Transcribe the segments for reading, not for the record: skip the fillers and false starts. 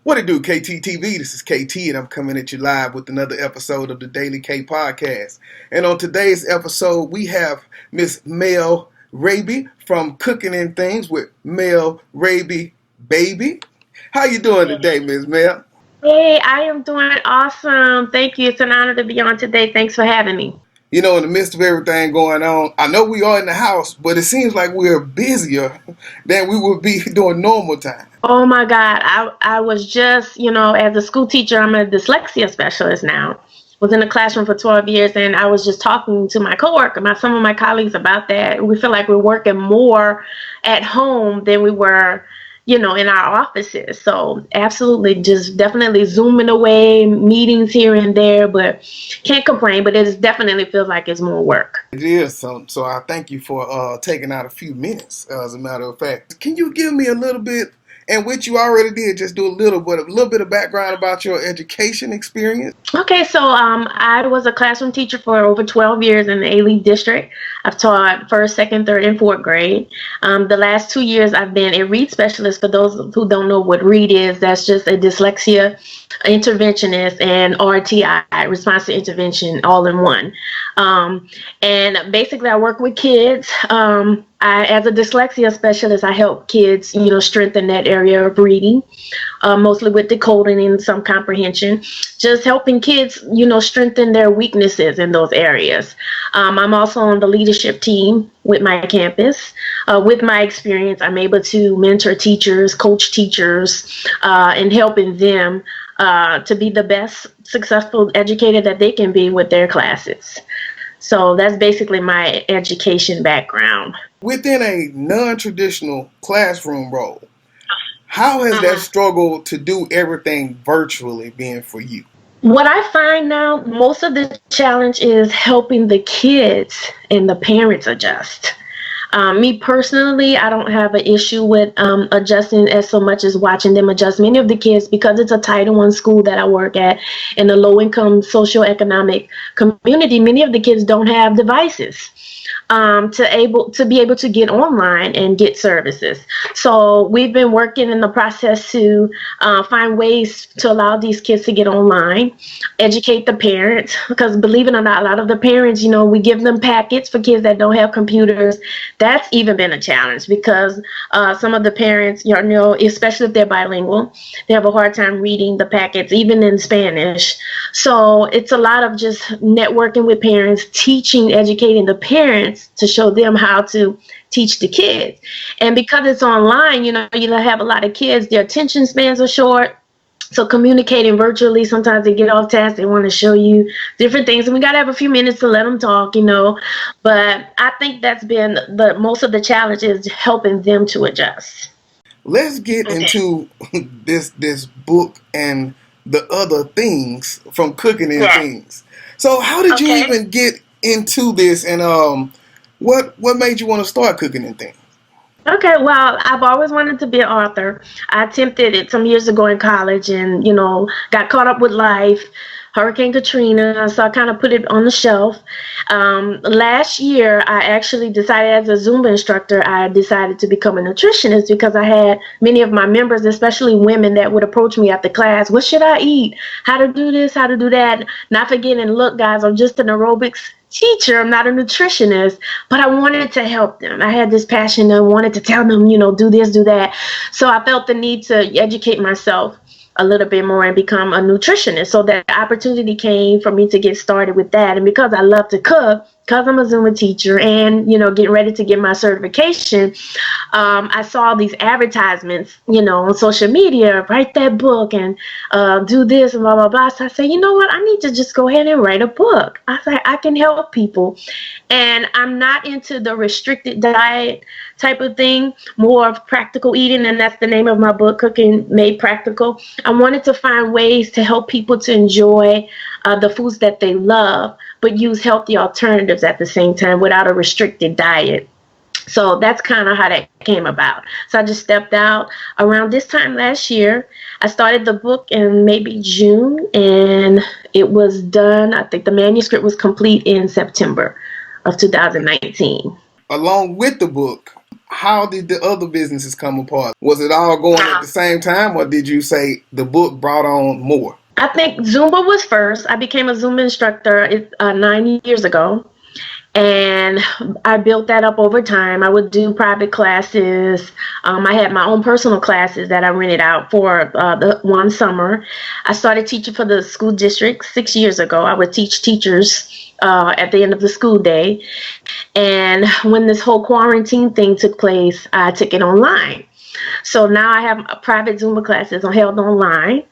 What it do, KTTeeV? This is KT, and I'm coming at you live with another episode of the Daily K Podcast. And on today's episode, we have Miss Mel Raby from Cooking and Things with Mel Raby Baby. How you doing today, Miss Mel? Hey, I am doing awesome. Thank you. It's an honor to be on today. Thanks for having me. You know, in the midst of everything going on, I know we are in the house, but it seems like we're busier than we would be during normal time. Oh my God. I was just, as a school teacher, I'm a dyslexia specialist now. Was in the classroom for 12 years, and I was just talking to my coworker, some of my colleagues about that. We feel like we're working more at home than we were in our offices. So absolutely, just definitely zooming away, meetings here and there, but can't complain. But it definitely feels like it's more work. It is. So I thank you for taking out a few minutes, as a matter of fact. Can you give me a little bit, and which you already did, just do a little bit of background about your education experience? Okay, so I was a classroom teacher for over 12 years in the A-Lead district. I've taught first, second, third, and fourth grade. The last 2 years, I've been a READ specialist. For those who don't know what READ is, that's just a dyslexia interventionist and RTI, response to intervention, all in one. And basically, I work with kids. As a dyslexia specialist, I help kids, strengthen that area of reading, mostly with decoding and some comprehension, just helping kids, strengthen their weaknesses in those areas. I'm also on the leadership team with my campus. With my experience, I'm able to mentor teachers, coach teachers, and helping them to be the best successful educator that they can be with their classes. So that's basically my education background. Within a non-traditional classroom role, how has that struggle to do everything virtually been for you? What I find now, most of the challenge is helping the kids and the parents adjust. Me personally, I don't have an issue with adjusting as so much as watching them adjust. Many of the kids, because it's a Title I school that I work at in a low-income socioeconomic community, many of the kids don't have devices to be able to get online and get services. So we've been working in the process to find ways to allow these kids to get online, educate the parents, because believe it or not, a lot of the parents, we give them packets for kids that don't have computers. That's even been a challenge because some of the parents, especially if they're bilingual, they have a hard time reading the packets, even in Spanish. So it's a lot of just networking with parents, teaching, educating the parents to show them how to teach the kids. And because it's online, you have a lot of kids, their attention spans are short. So communicating virtually, sometimes they get off task, they want to show you different things, and we got to have a few minutes to let them talk, But I think that's been most of the challenge is helping them to adjust. Let's get into this book and the other things from Cooking and Things. So how did you even get into this, and what made you want to start Cooking and Things? Okay, well, I've always wanted to be an author. I attempted it some years ago in college and, got caught up with life, Hurricane Katrina, so I kind of put it on the shelf. Last year, I actually decided as a Zumba instructor, I decided to become a nutritionist because I had many of my members, especially women, that would approach me after class. What should I eat? How to do this? How to do that? Not forgetting, look, guys, I'm just an aerobics teacher. I'm not a nutritionist, but I wanted to help them. I had this passion. I wanted to tell them, do this, do that. So I felt the need to educate myself a little bit more and become a nutritionist. So that opportunity came for me to get started with that. And because I love to cook, because I'm a Zumba teacher and, getting ready to get my certification, I saw these advertisements, on social media, write that book and do this and blah, blah, blah. So I said, you know what? I need to just go ahead and write a book. I said, I can help people. And I'm not into the restricted diet type of thing, more of practical eating. And that's the name of my book, Cooking Made Practical. I wanted to find ways to help people to enjoy the foods that they love, but use healthy alternatives at the same time without a restricted diet. So that's kind of how that came about. So I just stepped out around this time last year. I started the book in maybe June, and it was done. I think the manuscript was complete in September of 2019. Along with the book, how did the other businesses come apart? Was it all going at the same time, or did you say the book brought on more? I think Zumba was first. I became a Zumba instructor 9 years ago. And I built that up over time. I would do private classes. I had my own personal classes that I rented out for the one summer. I started teaching for the school district 6 years ago. I would teach teachers at the end of the school day. And when this whole quarantine thing took place, I took it online. So now I have private Zumba classes held online.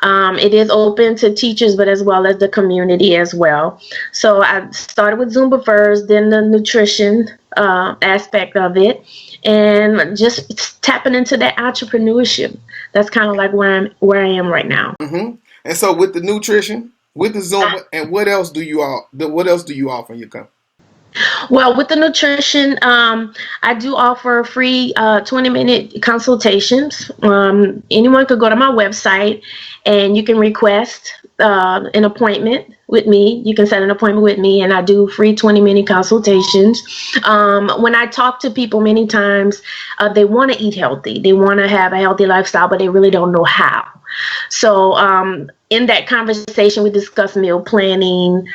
It is open to teachers, but as well as the community as well. So I started with Zumba first, then the nutrition aspect of it, and just tapping into that entrepreneurship. That's kind of like where I am right now. Mm-hmm. And so with the nutrition, with the Zumba, and what else do you offer in your company? Well, with the nutrition, I do offer free 20-minute consultations. Anyone could go to my website and you can request an appointment with me. You can set an appointment with me, and I do free 20-minute consultations. When I talk to people many times, they want to eat healthy. They want to have a healthy lifestyle, but they really don't know how. So in that conversation, we discuss meal planning,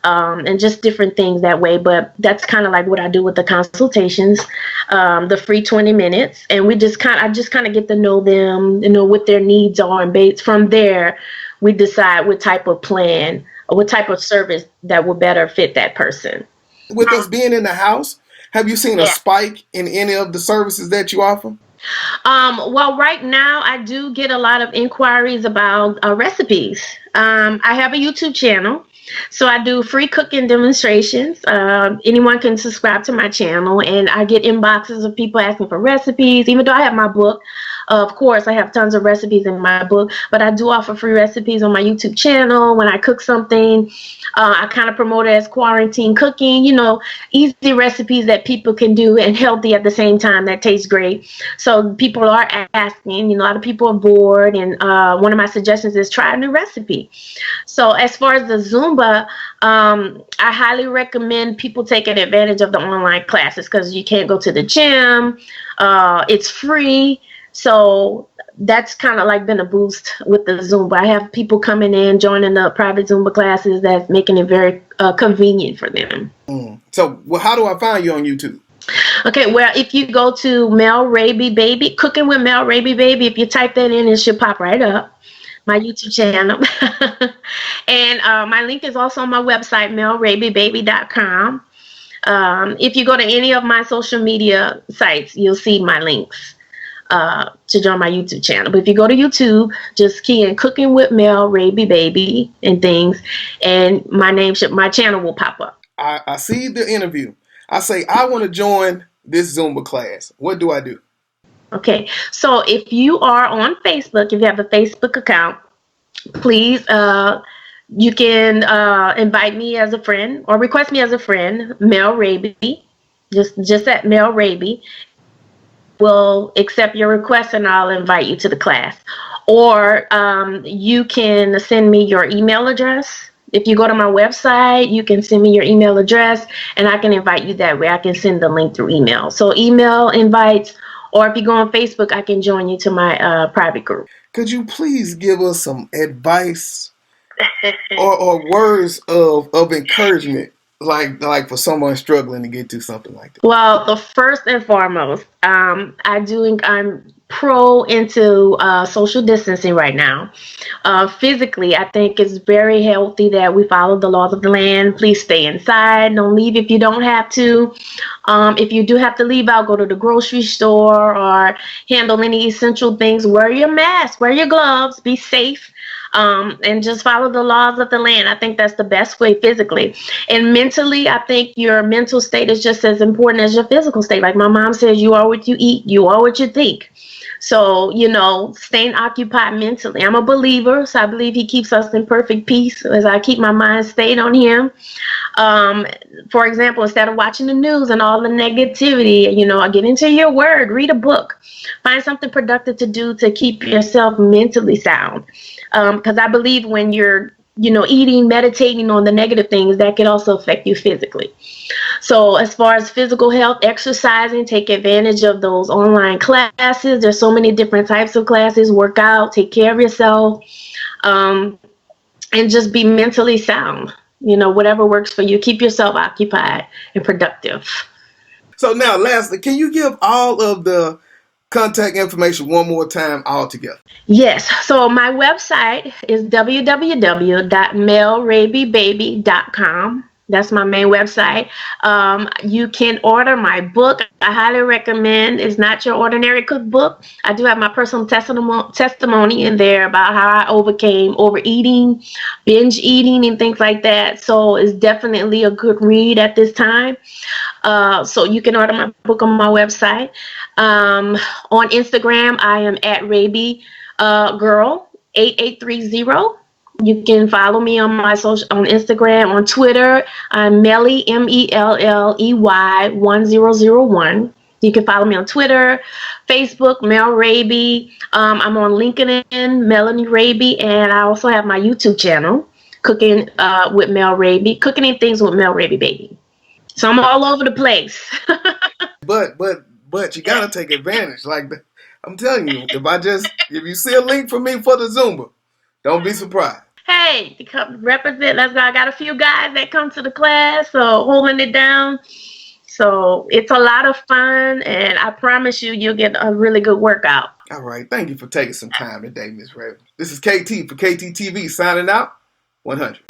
and just different things that way. But that's kind of like what I do with the consultations, the free 20 minutes. And I just kind of get to know them, what their needs are. And from there, we decide what type of plan or what type of service that will better fit that person. With us being in the house, have you seen a spike in any of the services that you offer? Well, right now I do get a lot of inquiries about recipes. I have a YouTube channel. So I do free cooking demonstrations. Anyone can subscribe to my channel, and I get inboxes of people asking for recipes. Even though I have my book, of course, I have tons of recipes in my book, but I do offer free recipes on my YouTube channel. When I cook something, I kind of promote it as quarantine cooking, easy recipes that people can do and healthy at the same time that tastes great. So people are asking, a lot of people are bored, and one of my suggestions is try a new recipe. So as far as the Zumba, I highly recommend people taking advantage of the online classes because you can't go to the gym. It's free. So that's kind of like been a boost with the Zumba. I have people coming in, joining the private Zumba classes. That's making it very convenient for them. So, how do I find you on YouTube? Okay, well, if you go to Mel Raby Baby, Cooking with Mel Raby Baby, if you type that in, it should pop right up. My YouTube channel. And my link is also on my website, melrabybaby.com. If you go to any of my social media sites, you'll see my links to join my YouTube channel. But if you go to YouTube, just key in Cooking with Mel Raby Baby and things, and my channel will pop up. I see the interview. I say, I want to join this Zumba class. What do I do? Okay, so if you are on Facebook, if you have a Facebook account, please, you can invite me as a friend or request me as a friend, Mel Raby, just at Mel Raby. We'll accept your request and I'll invite you to the class. Or you can send me your email address. If you go to my website, you can send me your email address and I can invite you that way. I can send the link through email. So email invites, or if you go on Facebook, I can join you to my private group. Could you please give us some advice or words of encouragement, like for someone struggling to get to something like that? Well, the first and foremost, I'm pro into social distancing right now. Physically, I think it's very healthy that we follow the laws of the land. Please stay inside. Don't leave if you don't have to. If you do have to leave out, go to the grocery store or handle any essential things. Wear your mask, wear your gloves, be safe. And just follow the laws of the land. I think that's the best way physically. And mentally, I think your mental state is just as important as your physical state. Like my mom says, you are what you eat, you are what you think. So, staying occupied mentally. I'm a believer, so I believe he keeps us in perfect peace as I keep my mind stayed on him. For example, instead of watching the news and all the negativity, get into your word, read a book, find something productive to do to keep yourself mentally sound. Because I believe when you're eating, meditating on the negative things that can also affect you physically. So as far as physical health, exercising, take advantage of those online classes. There's so many different types of classes. Work out, take care of yourself, um, and just be mentally sound. Whatever works for you. Keep yourself occupied and productive. So now, lastly, can you give all of the contact information one more time all together? Yes. So my website is www.melrabybaby.com. That's my main website. You can order my book. I highly recommend. It's Not Your Ordinary Cookbook. I do have my personal testimony in there about how I overcame overeating, binge eating, and things like that. So it's definitely a good read at this time. So you can order my book on my website. On Instagram, I am at Raby Girl 8830. You can follow me on my on Instagram, on Twitter. I'm Melly Melley 1001. You can follow me on Twitter, Facebook, Mel Raby. I'm on LinkedIn, Melanie Raby, and I also have my YouTube channel, Cooking with Mel Raby, Cooking and Things with Mel Raby Baby. So I'm all over the place. But you gotta take advantage. Like I'm telling you, if you see a link for me for the Zumba, don't be surprised. Hey, to come represent. I got a few guys that come to the class, so holding it down. So it's a lot of fun, and I promise you'll get a really good workout. All right, thank you for taking some time today, Miss Raby. This is KT for KTTeeV signing out. 100.